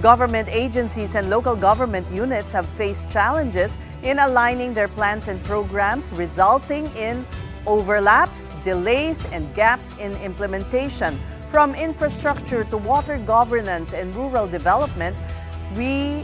Government agencies and local government units have faced challenges in aligning their plans and programs, resulting in overlaps, delays, and gaps in implementation. From infrastructure to water governance and rural development, we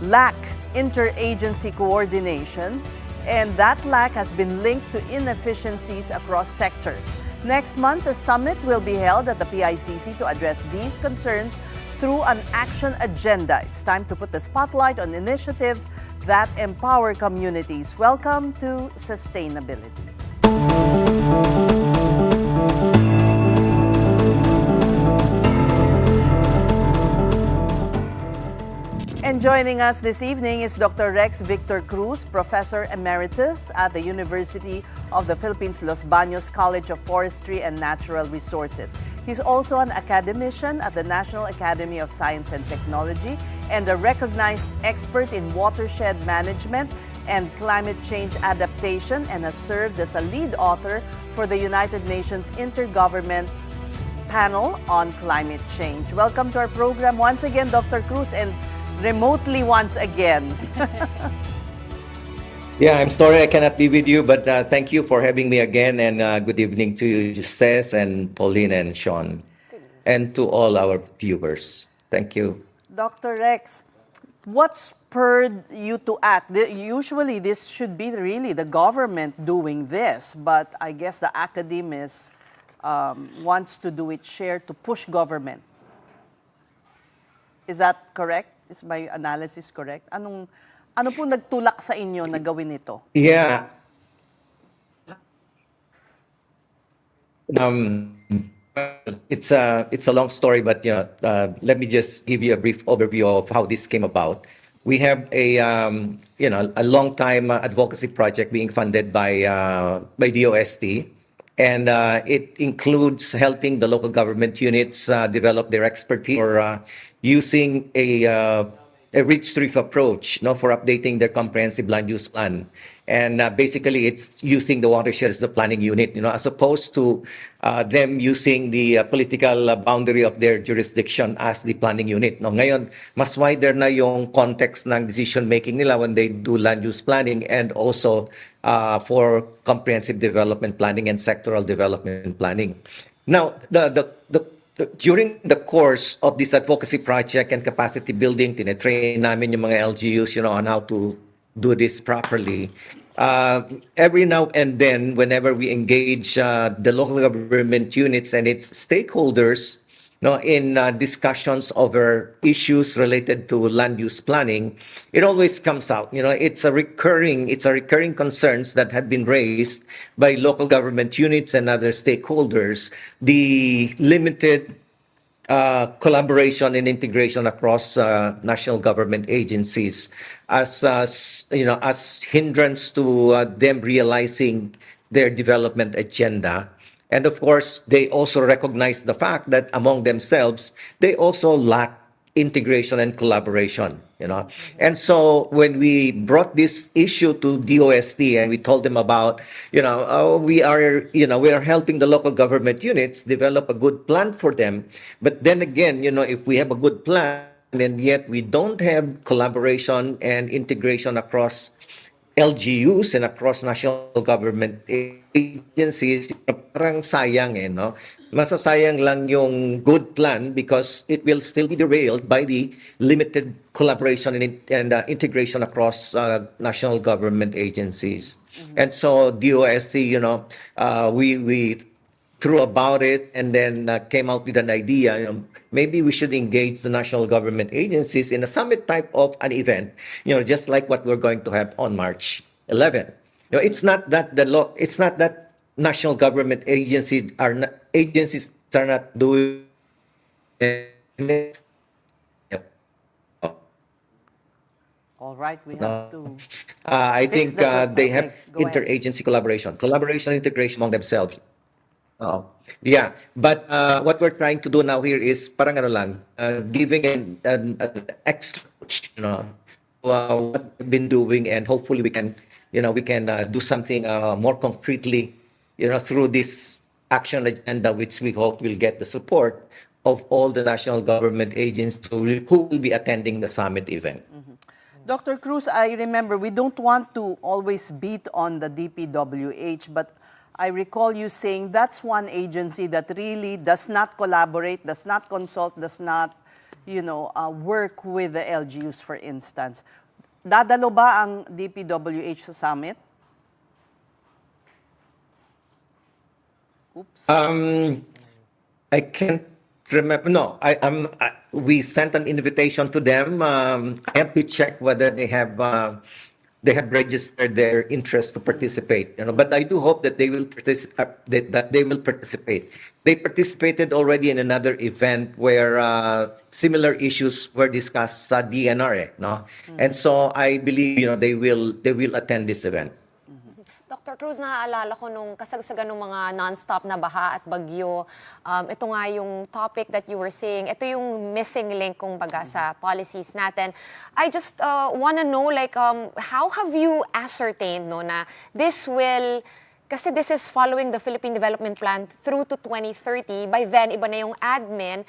lack interagency coordination, and that lack has been linked to inefficiencies across sectors. Next month, a summit will be held at the PICC to address these concerns through an action agenda. It's time to put the spotlight on initiatives that empower communities. Welcome to Sustainability. And joining us this evening is Dr. Rex Victor Cruz, Professor Emeritus at the University of the Philippines Los Baños College of Forestry and Natural Resources. He's also an academician at the National Academy of Science and Technology and a recognized expert in watershed management and climate change adaptation, and has served as a lead author for the United Nations Intergovernment Panel on Climate Change. Welcome to our program once again, Dr. Cruz, and remotely once again. Yeah, I'm sorry I cannot be with you, but thank you for having me again, and good evening to you, Cez and Pauline and Sean, and to all our viewers. Thank you. Dr. Rex, what spurred you to act? Usually this should be really the government doing this, but I guess the academics wants to do it shared to push government. Is that correct? Is my analysis correct? Ano po nagtulak sa inyo na gawin ito? Yeah. It's a long story, but let me just give you a brief overview of how this came about. We have a long time advocacy project being funded by DOST, and it includes helping the local government units develop their expertise or using a reach reef approach, for updating their comprehensive land use plan. And basically, it's using the watershed as the planning unit, as opposed to them using the political boundary of their jurisdiction as the planning unit. No, ngayon, mas wider na yung context ng decision-making nila when they do land use planning, and also for comprehensive development planning and sectoral development planning. Now, during the course of this advocacy project and capacity building, tinetrain namin yung mga LGUs, on how to do this properly. Every now and then, whenever we engage the local government units and its stakeholders, in discussions over issues related to land use planning, it always comes out. It's a recurring concerns that had been raised by local government units and other stakeholders. The limited collaboration and integration across national government agencies as hindrance to them realizing their development agenda. And of course, they also recognize the fact that among themselves, they also lack integration and collaboration, And so when we brought this issue to DOST and we told them about, we are helping the local government units develop a good plan for them. But then again, if we have a good plan and yet we don't have collaboration and integration across LGUs and across national government agencies, parang sayang Masasayang lang yung good plan because it will still be derailed by the limited collaboration and integration across national government agencies. Mm-hmm. And so DOST, we threw about it and then came out with an idea, maybe we should engage the national government agencies in a summit type of an event, just like what we're going to have on March 11. It's not that national government agencies are not doing it. All right, we have to. I think they have interagency collaboration, integration among themselves. Yeah, but what we're trying to do now here is parang giving an extra, what we've been doing, and hopefully we can do something more concretely, through this action agenda, which we hope will get the support of all the national government agencies who will be attending the summit event. Dr. Cruz, I remember we don't want to always beat on the DPWH, but I recall you saying that's one agency that really does not collaborate, does not consult, does not, work with the LGUs, for instance. Dadalo ba ang DPWH sa summit? Oops. I can't remember. No, we sent an invitation to them. I have to check whether they have registered their interest to participate. But I do hope that they will participate. They participated already in another event where similar issues were discussed sa DNR. No, and so I believe they will attend this event. Dr. Cruz, naaalala ko nung kasagsagan ng mga non-stop na baha at bagyo. Ito nga yung topic that you were saying. Ito yung missing link kumbaga sa policies natin. I just want to know how have you ascertained na this will, kasi this is following the Philippine Development Plan through to 2030. By then, iba na yung admin.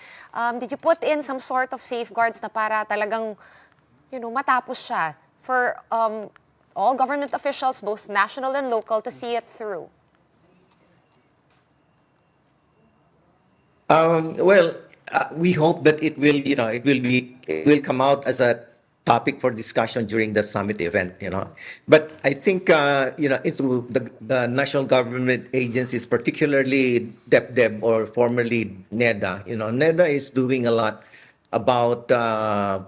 Did you put in some sort of safeguards na para talagang matapos siya for all government officials, both national and local, to see it through? We hope that it will come out as a topic for discussion during the summit event. But I think into the national government agencies, particularly DepDep or formerly NEDA. NEDA is doing a lot about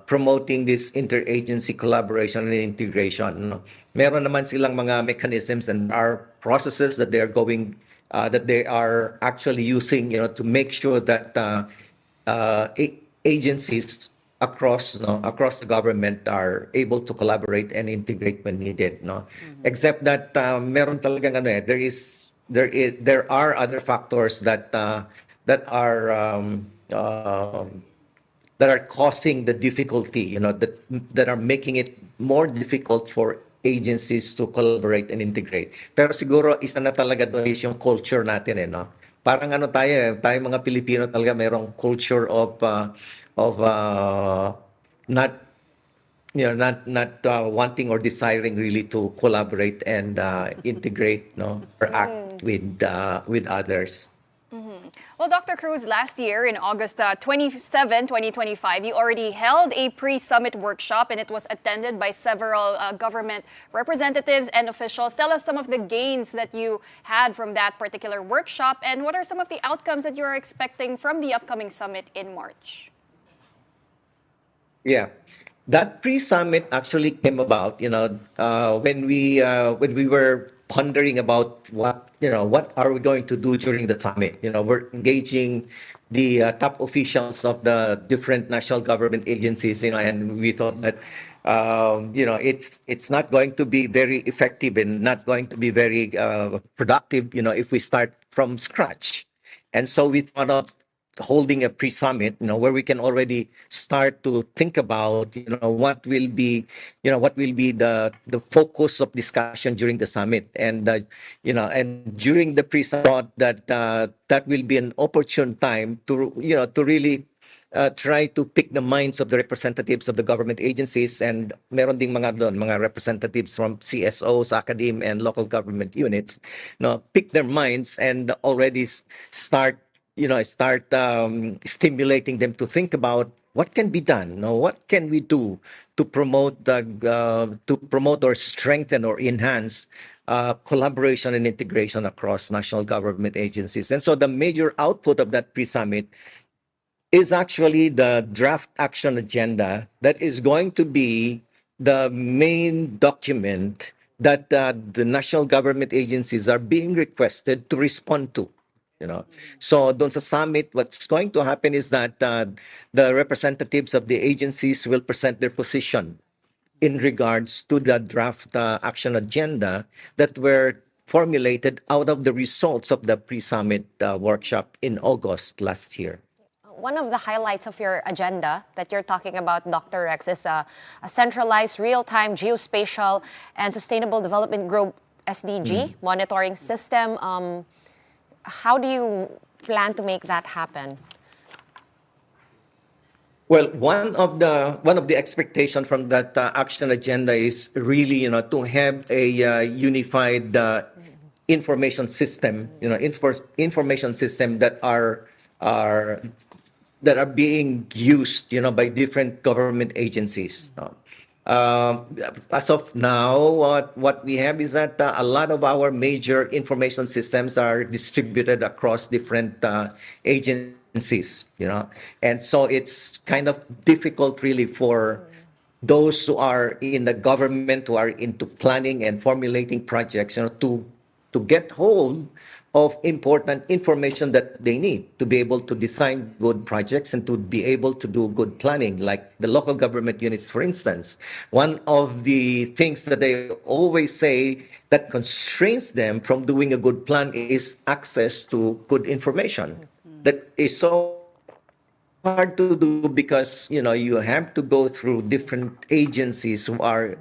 promoting this interagency collaboration and integration. Meron naman silang mga mechanisms and our processes that they are actually using, to make sure that agencies across the government are able to collaborate and integrate when needed. Except that meron talagang there are other factors that are causing the difficulty, that are making it more difficult for agencies to collaborate and integrate. Pero siguro isa na talaga doon is yung culture natin, Parang tayo mga Pilipino talaga merong culture of not wanting or desiring really to collaborate and integrate, or act with others. Well, Dr. Cruz, last year in August 27, 2025, you already held a pre-summit workshop and it was attended by several government representatives and officials. Tell us some of the gains that you had from that particular workshop and what are some of the outcomes that you are expecting from the upcoming summit in March? Yeah. That pre-summit actually came about, when we were pondering about what are we going to do during the summit. We're engaging the top officials of the different national government agencies, and we thought that it's not going to be very effective and not going to be very productive, if we start from scratch. And so we thought of holding a pre-summit, where we can already start to think about, what will be the focus of discussion during the summit, and and during the pre-summit, that will be an opportune time to really try to pick the minds of the representatives of the government agencies, and meron ding mga representatives from CSOs, academe, and local government units, pick their minds and already start stimulating them to think about what can be done. What can we do to promote or strengthen or enhance collaboration and integration across national government agencies. And so the major output of that pre-summit is actually the draft action agenda that is going to be the main document that the national government agencies are being requested to respond to. So doon sa summit, what's going to happen is that the representatives of the agencies will present their position in regards to the draft action agenda that were formulated out of the results of the pre-summit workshop in August last year. One of the highlights of your agenda that you're talking about, Dr. Rex, is a centralized real-time geospatial and sustainable development group SDG monitoring system. How do you plan to make that happen? Well, one of the expectation from that action agenda is really, to have a unified information system, information system are that are being used, by different government agencies. As of now, what we have is that a lot of our major information systems are distributed across different agencies, and so it's kind of difficult really for those who are in the government, who are into planning and formulating projects, to get hold of important information that they need to be able to design good projects and to be able to do good planning, like the local government units, for instance. One of the things that they always say that constrains them from doing a good plan is access to good information. That is so hard to do because you have to go through different agencies who are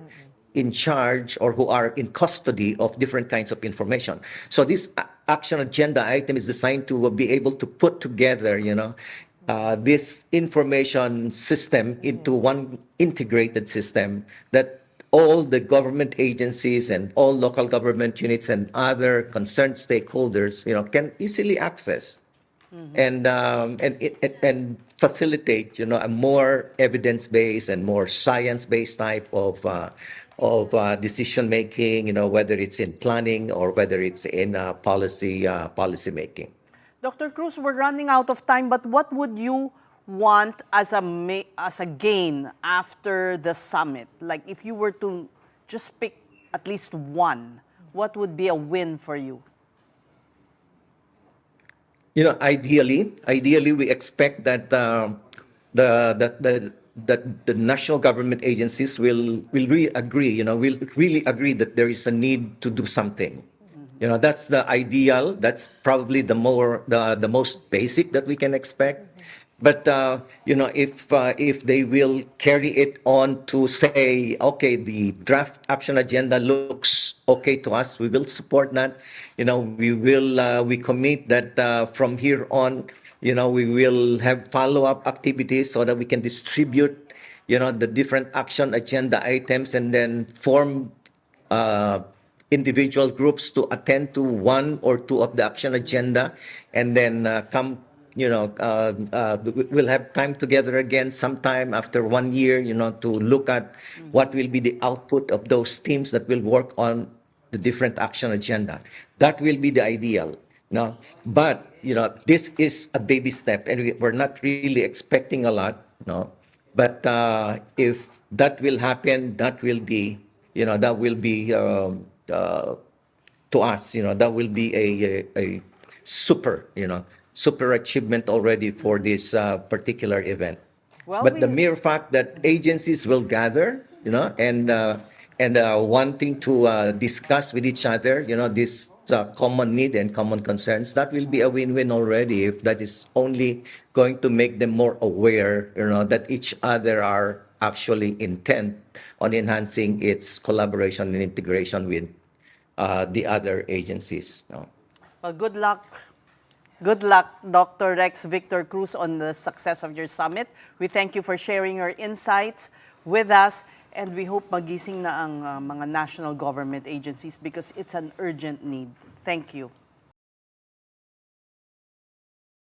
in charge or who are in custody of different kinds of information. So this action agenda item is designed to be able to put together, this information system into one integrated system that all the government agencies and all local government units and other concerned stakeholders, can easily access and facilitate, a more evidence-based and more science-based type of decision making, whether it's in planning or whether it's in policy making. Dr. Cruz, we're running out of time, but what would you want as a gain after the summit? Like if you were to just pick at least one, what would be a win for you? Ideally, we expect that the national government agencies will really agree, will really agree that there is a need to do something. That's the ideal. That's probably the most basic that we can expect. But if they will carry it on to say, okay, the draft action agenda looks okay to us, we will support that. We commit that from here on, we will have follow-up activities so that we can distribute, the different action agenda items and then form individual groups to attend to one or two of the action agenda, and then we'll have time together again sometime after 1 year, to look at what will be the output of those teams that will work on the different action agenda. That will be the ideal. But this is a baby step, and we're not really expecting a lot. But if that will happen, that will be to us, that will be a super achievement already for this particular event. Well, But the mere fact that agencies will gather, and wanting to discuss with each other, this common need and common concerns, that will be a win-win already. If that is only going to make them more aware, that each other are actually intent on enhancing its collaboration and integration with the other agencies. well, good luck. Good luck, Dr. Rex Victor Cruz, on the success of your summit. We thank you for sharing your insights with us, and we hope magising na ang mga national government agencies because it's an urgent need. Thank you.